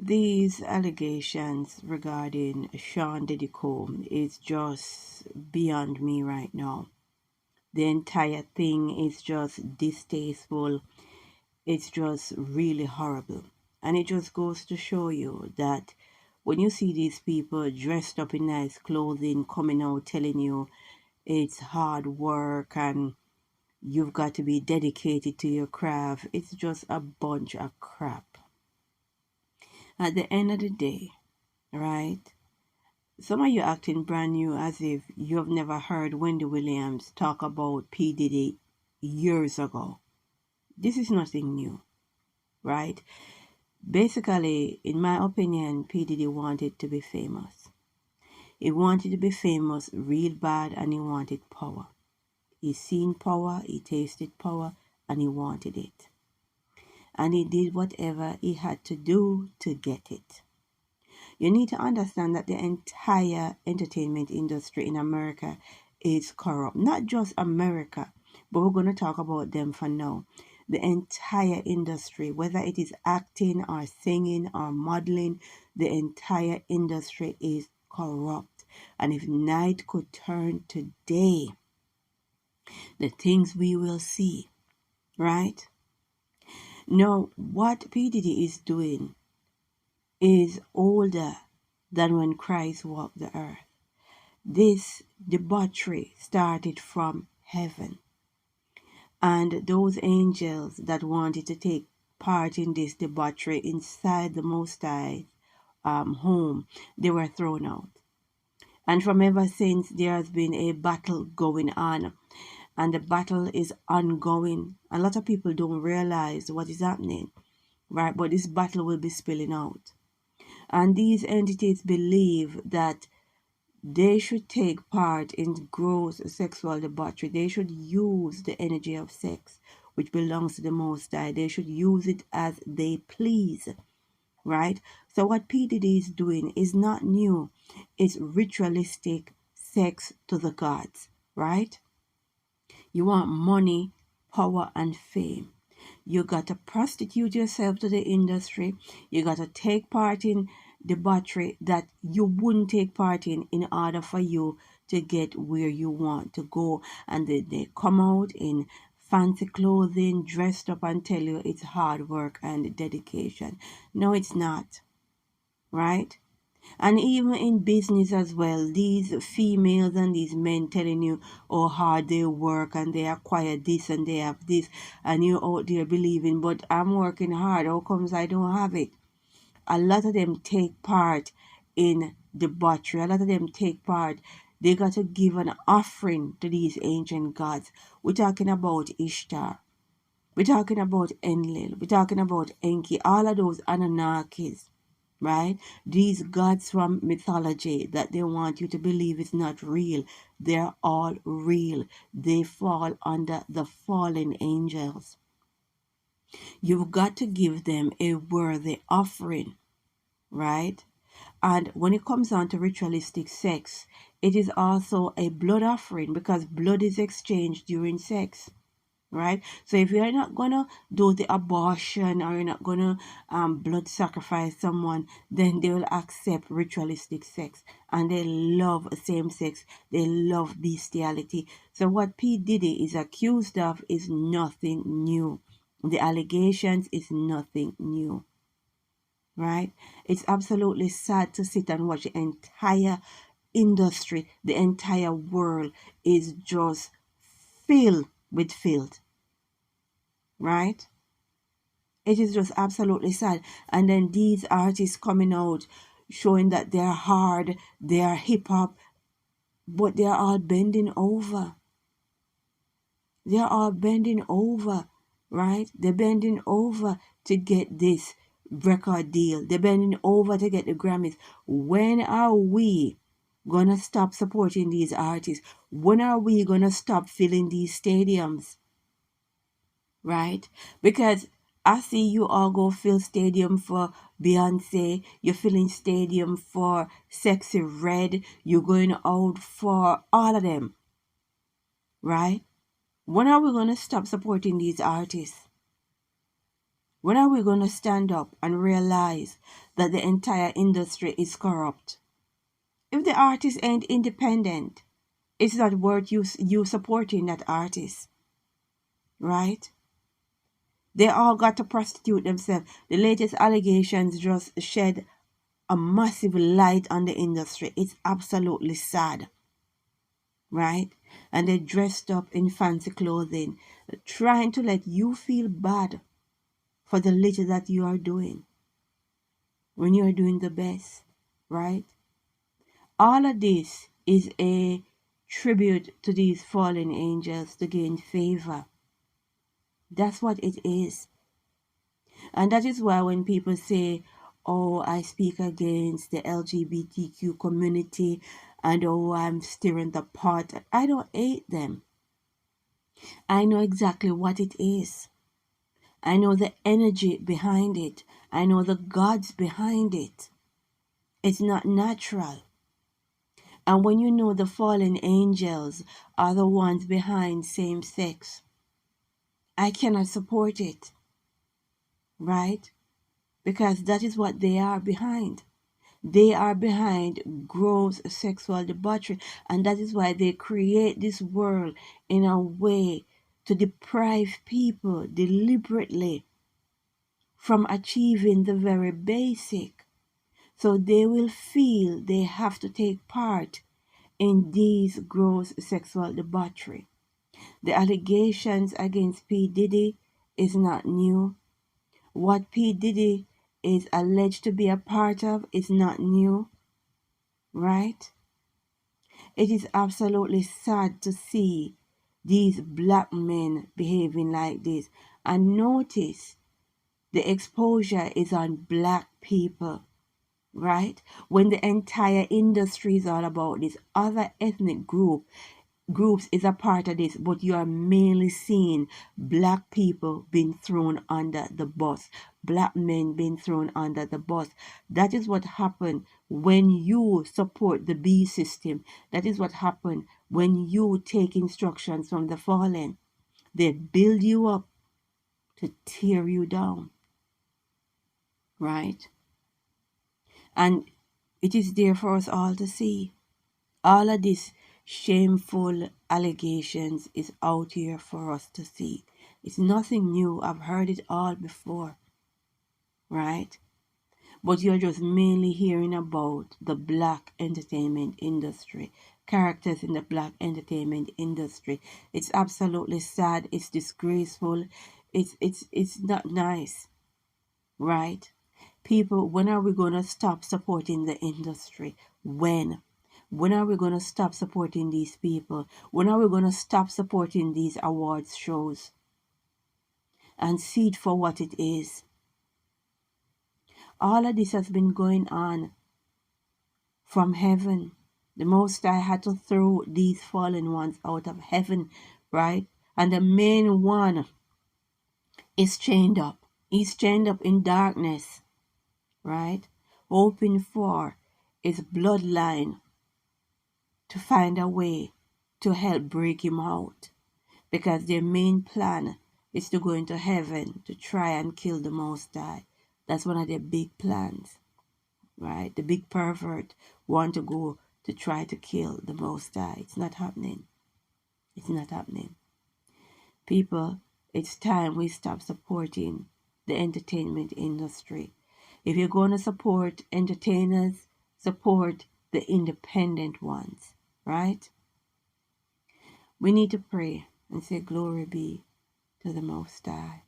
These allegations regarding Sean Diddy Combs is just beyond me right now. The entire thing is just distasteful. It's just really horrible. And it just goes to show you that when you see these people dressed up in nice clothing coming out telling you it's hard work and you've got to be dedicated to your craft, it's just a bunch of crap. At the end of the day, right? Some of you acting brand new as if you have never heard Wendy Williams talk about P. Diddy years ago. This is nothing new, right? Basically, in my opinion, P. Diddy wanted to be famous. He wanted to be famous real bad and he wanted power. He seen power, he tasted power, and he wanted it. And he did whatever he had to do to get it. You need to understand that the entire entertainment industry in America is corrupt. Not just America, but we're going to talk about them for now. The entire industry, whether it is acting or singing or modeling, the entire industry is corrupt. And if night could turn today, the things we will see, right? Now, what P. Diddy is doing is older than when Christ walked the earth. This debauchery started from heaven. And those angels that wanted to take part in this debauchery inside the Most High home, they were thrown out. And from ever since, there has been a battle going on. And the battle is ongoing. A lot of people don't realize what is happening, right? But this battle will be spilling out. And these entities believe that they should take part in gross sexual debauchery. They should use the energy of sex, which belongs to the Most High. They should use it as they please, right? So what P. Diddy is doing is not new. It's ritualistic sex to the gods, right? You want money, power, and fame. You got to prostitute yourself to the industry. You got to take part in debauchery that you wouldn't take part in order for you to get where you want to go. And they come out in fancy clothing, dressed up, and tell you it's hard work and dedication. No, it's not, right? And even in business as well, these females and these men telling you how hard they work and they acquire this and they have this, and you're out there believing, but I'm working hard, how comes I don't have it? A lot of them take part in debauchery. A lot of them take part. They got to give an offering to these ancient gods. We're talking about Ishtar. We're talking about Enlil. We're talking about Enki. All of those Anunnakis, right? These gods from mythology that they want you to believe is not real. They're all real. They fall under the fallen angels. You've got to give them a worthy offering, right? And when it comes down to ritualistic sex, it is also a blood offering because blood is exchanged during sex, right? So if you're not gonna do the abortion or you're not gonna blood sacrifice someone, then they will accept ritualistic sex and they love same sex. They love bestiality. So what P. Diddy is accused of is nothing new. The allegations is nothing new, right? It's absolutely sad to sit and watch the entire industry, the entire world is just filled with filth, right? It is just absolutely sad. And then these artists coming out showing that they're hard, they're hip hop, but they're all bending over. They're all bending over, right? They're bending over to get this record deal. They're bending over to get the Grammys. When are we gonna stop supporting these artists? When are we gonna stop filling these stadiums? Right? Because I see you all go fill stadium for Beyonce, you're filling stadium for Sexy Red, you're going out for all of them, right? When are we gonna stop supporting these artists? When are we going to stand up and realize that the entire industry is corrupt? If the artist ain't independent, it's not worth you supporting that artist, right? They all got to prostitute themselves. The latest allegations just shed a massive light on the industry. It's absolutely sad, right? And they dressed up in fancy clothing, trying to let you feel bad for the little that you are doing when you are doing the best, right? All of this is a tribute to these fallen angels to gain favor. That's what it is. And that is why when people say, oh, I speak against the LGBTQ community and oh, I'm stirring the pot, I don't hate them. I know exactly what it is. I know the energy behind it. I know the gods behind it. It's not natural. And when you know the fallen angels are the ones behind same sex, I cannot support it, right? Because that is what they are behind. They are behind gross sexual debauchery, and that is why they create this world in a way to deprive people deliberately from achieving the very basic. So they will feel they have to take part in these gross sexual debauchery. The allegations against P. Diddy is not new. What P. Diddy is alleged to be a part of is not new, right? It is absolutely sad to see these black men behaving like this. And notice the exposure is on black people, right? When the entire industry is all about this, other ethnic groups is a part of this, but you are mainly seeing black people being thrown under the bus, black men being thrown under the bus. That is what happened when you support the B system. That is what happened when you take instructions from the fallen. They build you up to tear you down, right? And it is there for us all to see. All of these shameful allegations is out here for us to see. It's nothing new. I've heard it all before, right? But you're just mainly hearing about the black entertainment industry, characters in the black entertainment industry. It's absolutely sad. It's disgraceful. It's not nice, right? People, when are we going to stop supporting the industry? When? When are we going to stop supporting these people? When are we going to stop supporting these awards shows and see it for what it is? All of this has been going on from heaven. The Most High had to throw these fallen ones out of heaven, right? And the main one is chained up. He's chained up in darkness, right? Hoping for his bloodline to find a way to help break him out, because their main plan is to go into heaven to try and kill the Most High. That's one of their big plans, right? The big pervert want to go to try to kill the Most High. It's not happening. It's not happening. People, it's time we stop supporting the entertainment industry. If you're going to support entertainers, support the independent ones, right? We need to pray and say, glory be to the Most High.